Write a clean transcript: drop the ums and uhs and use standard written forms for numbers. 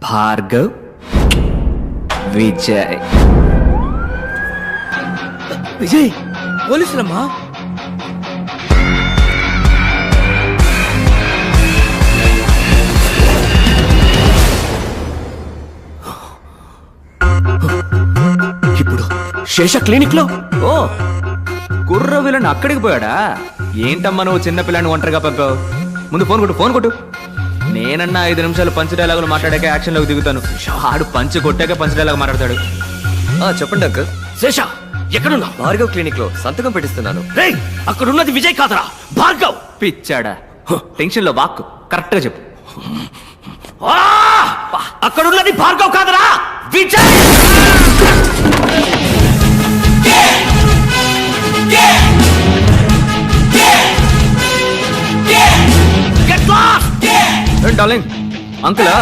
భార్గవ్, విజయ్. విజయ్ పోలీసులమ్మా. ఇప్పుడు శేష క్లినిక్ లో. ఓ, కుర్ర విలన్ అక్కడికి పోయాడా? ఏంటమ్మా నువ్వు చిన్న పిల్లని ఒంటరిగా పంపావు? ముందు ఫోన్ కొట్టు. నేనన్నా 5 నిమిషాలు పంచ్ డైలాగులు మాట్లాడాక యాక్షన్లోకి దిగుతాను. ఆడు పంచ్ కొట్టాక పంచ్ డైలాగ్ మాట్లాడతాడు. చెప్పండి అంకుల్. శేష ఎక్కడున్నా? భార్గవ్ క్లినిక్ లో సంతకం పెట్టిస్తున్నాను. రేయ్, అక్కడున్నది విజయ్ కాదరా, భార్గవ్. పిచ్చాడా? టెన్షన్ లో వాక్కు కరెక్ట్ గా చెప్పు. ఆ! అక్కడున్నది భార్గవ్ కాదరా, విజయ్. Get lost! డార్లింగ్, అంకులా